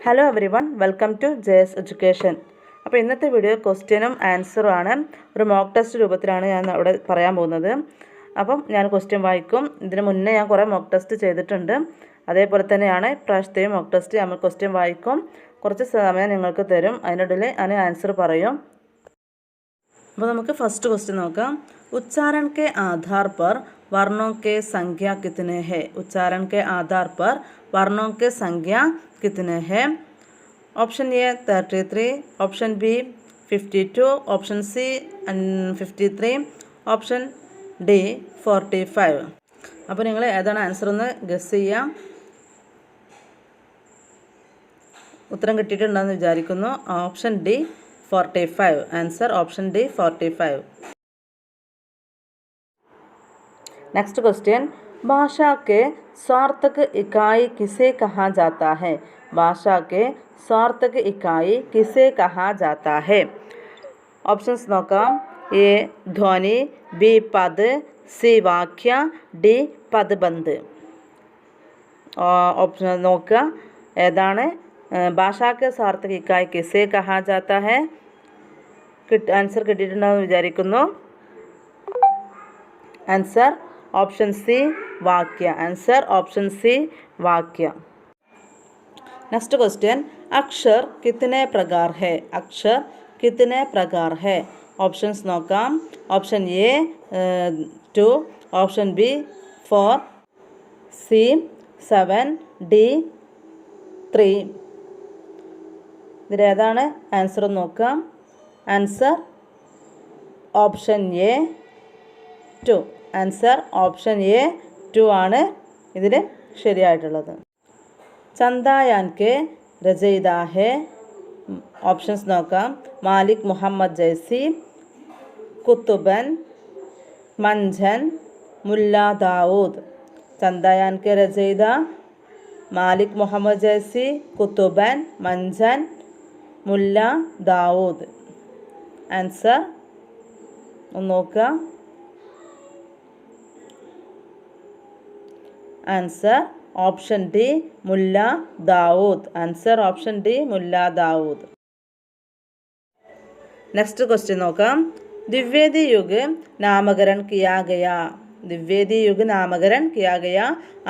Hello everyone, welcome to JS education. അപ്പോൾ ഇന്നത്തെ video ക്വസ്റ്റ്യനും ആൻസറും ആണ്. ഒരു മോക്ക് ടെസ്റ്റ് രൂപത്തിലാണ് ഞാൻ അവിടെ പറയാൻ പോകുന്നത്. അപ്പം ഞാൻ ക്വസ്റ്റ്യൻ വായിക്കും. ഇതിന് മുന്നേ ഞാൻ കുറേ മോക്ക് ടെസ്റ്റ് ചെയ്തിട്ടുണ്ട്. അതേപോലെ തന്നെയാണ് ഇപ്രാവശ്യത്തെയും മോക്ക് ടെസ്റ്റ്. നമ്മൾ ക്വസ്റ്റ്യൻ വായിക്കും, കുറച്ച് സമയം നിങ്ങൾക്ക് തരും, അതിനിടയിൽ ഞാൻ ആൻസർ പറയും. അപ്പോൾ നമുക്ക് ഫസ്റ്റ് ക്വസ്റ്റ്യൻ നോക്കാം. उच्चारण के आधार पर वर्णों के संख्या कितने हैं? उच्चारण के आधार पर वर्णों के संख्या कितने हैं? Option A 33, option B 52, option C 53, option D 45. അപ്പോൾ നിങ്ങൾ ഏതാണ് ആൻസർ എന്ന് ഗസ് ചെയ്യാം. ഉത്തരം കിട്ടിയിട്ടുണ്ടെന്ന് വിചാരിക്കുന്നു. Option D 45. Answer option D 45. Next question, भाषा के सार्थक इकाई किसे कहा जाता है? भाषा के सार्थक इकाई किसे कहा जाता है? ऑप्शंस നോക്കാം. ए ध्वनि, बी पद, सी वाक्य, डी पदबंध. ऑप्शन നോക്കുക. ഏതാണ് ഭാഷാ के सार्थक इकाई किसे कहा जाता है? ആൻസർ കിട്ടിയിട്ടുണ്ടെന്ന് വിചാരിക്കുന്നു. आंसर ऑप्शन सी वाक्य. आंसर ऑप्शन सी वाक्य. नेक्स्ट क्वेश्चन, अक्षर कितने प्रकार है? अक्षर कितने प्रकार है? ऑप्शंस നോക്കാം. Option A 2, option B 4, C 7, D 3. ഇതിലേതാണ് ആൻസർ നോക്കാം. Answer option A 2. Answer option A 2 ആണ് ഇതിൽ ശരിയായിട്ടുള്ളത്. ചന്ദായാൻ കെ രചയിത ഹെ. ഓപ്ഷൻസ് നോക്കാം. മാലിക് മുഹമ്മദ് ജൈസി, കുത്തുബൻ, മഞ്ചൻ, മുല്ല ദാവൂദ്. ചന്ദായാൻ കെ രചയിത മാലിക് മുഹമ്മദ് ജൈസി, കുത്തുബൻ, മഞ്ചൻ, മുല്ല ദാവൂദ്. ആൻസർ ഒന്ന് നോക്കുക. Answer option D Mulla Daud. Answer option D Mulla Daud. Next question നോക്കാം. द्विवेदी युग नामकरण किया गया. द्विवेदी युग नामकरण किया गया.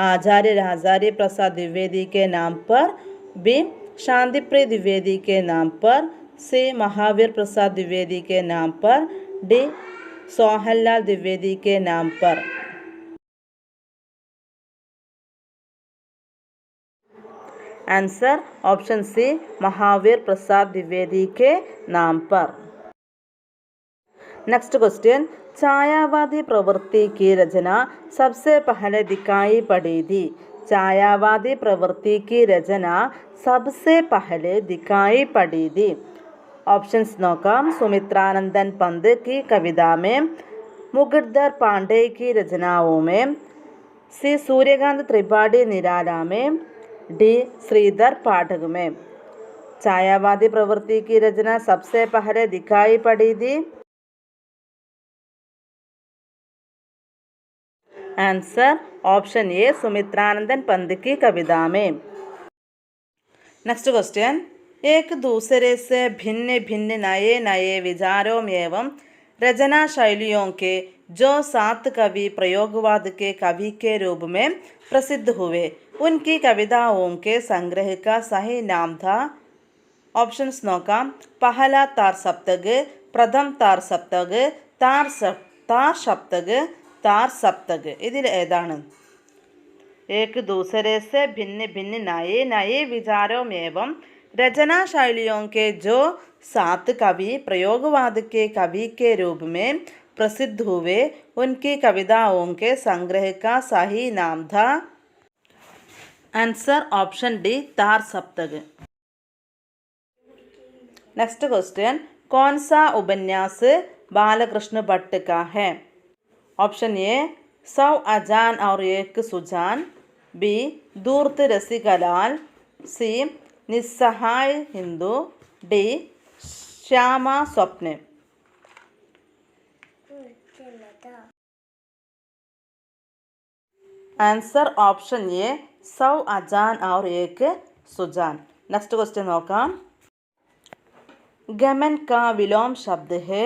आचार्य राजार्य प्रसाद द्विवेदी के नाम पर, बी शांतिप्रिय द्विवेदी के नाम पर, सी महावीर प्रसाद द्विवेदी के नाम पर, डी सोहनलाल द्विवेदी के नाम पर. आंसर ऑप्शन सी महावीर प्रसाद द्विवेदी के नाम पर. नेक्स्ट क्वेश्चन, छायावादी प्रवृत्ति की रचना सबसे पहले दिखाई पड़ी थी. छायावादी प्रवृत्ति की रचना सबसे पहले दिखाई पड़ी थी. ऑप्शंस നോക്കാം. सुमित्रानंदन पंत की कविता में, मुकुटधर पांडे की रचनाओं में, सी सूर्यकांत त्रिपाठी निराला में, डी श्रीधर पाठक में. छायावादी प्रवृत्ति की रचना सबसे पहले दिखाई पड़ी थी. आंसर ऑप्शन ए सुमित्रानंदन पंत की कविता में. नेक्स्ट क्वेश्चन, एक दूसरे से भिन्न भिन्न नए नए विचारों एवं रचना शैलियों के जो 7 कवि प्रयोगवाद के कवि के रूप में प्रसिद्ध हुए, उनकी कविताओं के संग्रह का सही नाम था. ऑप्शंस നോക്കാം. पहला तार सप्तक, प्रथम तार सप्तक, तार सप्तक, तार सप्तक. ഇതിൽ ഏതാണ്? एक दूसरे से भिन्न भिन्न नए नए विचारों एवं रचना शैलियों के जो 7 कवि प्रयोगवाद के कवि के रूप में प्रसिद्ध हुए, उनकी कविताओं के संग्रह का सही नाम था. आंसर ऑप्शन डी तार सप्तक. नेक्स्ट क्वेश्चन, कौन सा उपन्यास बालकृष्ण भट्ट का है? ऑप्शन ए 100 अजान और 1 सुजान, बी धूर्त रसिकलाल, सी निस्सहाय हिंदू, डी श्यामा स्वप्न. आंसर ऑप्शन ए 100 अजान और 1 सुजान. നെക്സ്റ്റ് ക്വസ്റ്റ്യൻ നോക്കാം. गमन का विलोम शब्द है.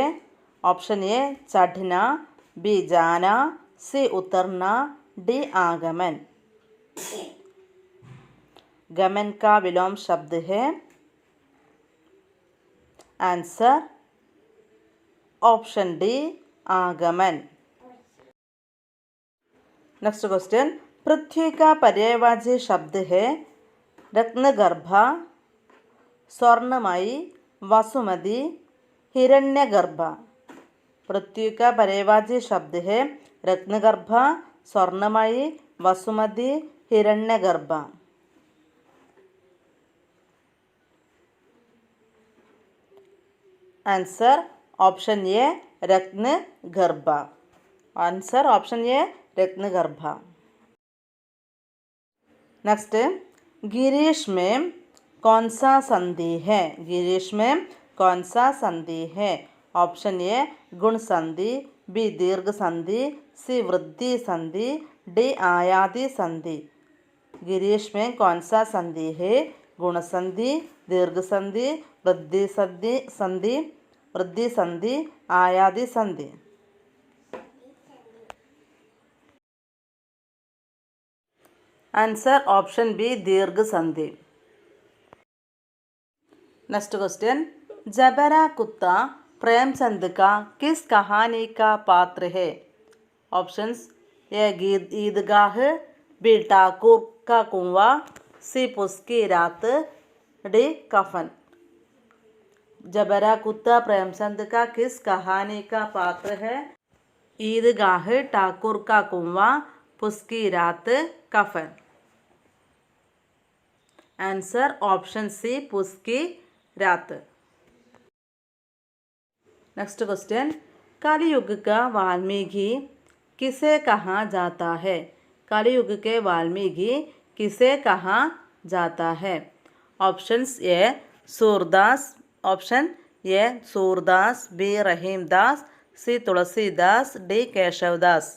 ऑप्शन ए चढ़ना, बी जाना, सी उतरना, डी आगमन. गमन का विलोम शब्द है. आंसर ऑप्शन डी आगमन. Next question. पृथ्वी का पर्यायवाची शब्द है रत्नगर्भ, स्वर्णमयी, वसुमती, हिरण्यगर्भ. पृथ्वी का पर्यायवाची शब्द है रत्नगर्भ, स्वर्णमयी, वसुमती, हिरण्यगर्भ. आंसर ऑप्शन ए रत्नगर्भ. आंसर ऑप्शन ए रत्नगर्भ. नेक्स्ट. गिरीश में कौन सा संधि है. गिरीश में कौन सा संधि है. ऑप्शन ए गुण संधि, बी दीर्घ संधि, सी वृद्धि संधि, डी आयाति संधि. गिरीश में कौन सा संधि है. गुण संधि, दीर्घ संधि, वृद्धि संधि, आयाति संधि. आंसर ऑप्शन बी दीर्घ संधि. Next question. जबरा कुत्ता प्रेमचंद का किस कहानी का पात्र है. Options A Idgah, B Thakur ka Kuan, सी पुस की रात, डी कफन. जबरा कुत्ता प्रेमचंद का किस कहानी का पात्र है. ईदगाह, ठाकुर का कुआं, पुस की रात, कफन. आंसर ऑप्शन सी पुस की रात. Next question. कलयुग का वाल्मीकि किसे कहा जाता है. कलयुग के वाल्मीकि किसे कहा जाता है. Options A Surdas, option A Surdas, B Rahimdas, C Tulsidas, D Keshavdas.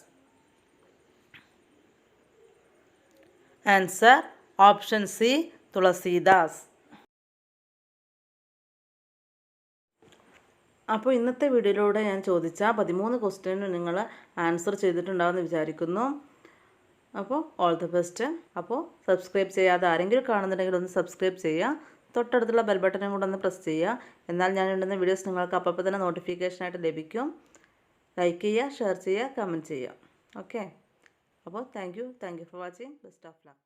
Answer option C Tulsidas. അപ്പോൾ ഇന്നത്തെ വീഡിയോയിലൂടെ ഞാൻ ചോദിച്ച 13 ക്വസ്റ്റ്യന് നിങ്ങൾ ആൻസർ ചെയ്തിട്ടുണ്ടാവുമെന്ന് വിചാരിക്കുന്നു. അപ്പോൾ ഓൾ ദി ബെസ്റ്റ്. അപ്പോൾ സബ്സ്ക്രൈബ് ചെയ്യാതെ ആരെങ്കിലും കാണുന്നുണ്ടെങ്കിൽ ഒന്ന് സബ്സ്ക്രൈബ് ചെയ്യുക. തൊട്ടടുത്തുള്ള ബെൽ ബട്ടനും കൂടെ ഒന്ന് പ്രസ് ചെയ്യുക. എന്നാൽ ഞാൻ ഇടുന്ന വീഡിയോസ് നിങ്ങൾക്ക് അപ്പോൾ തന്നെ നോട്ടിഫിക്കേഷനായിട്ട് ലഭിക്കും. ലൈക്ക് ചെയ്യുക, ഷെയർ ചെയ്യുക, കമൻറ്റ് ചെയ്യുക. ഓക്കെ. അപ്പോൾ thank you for watching. Best of luck.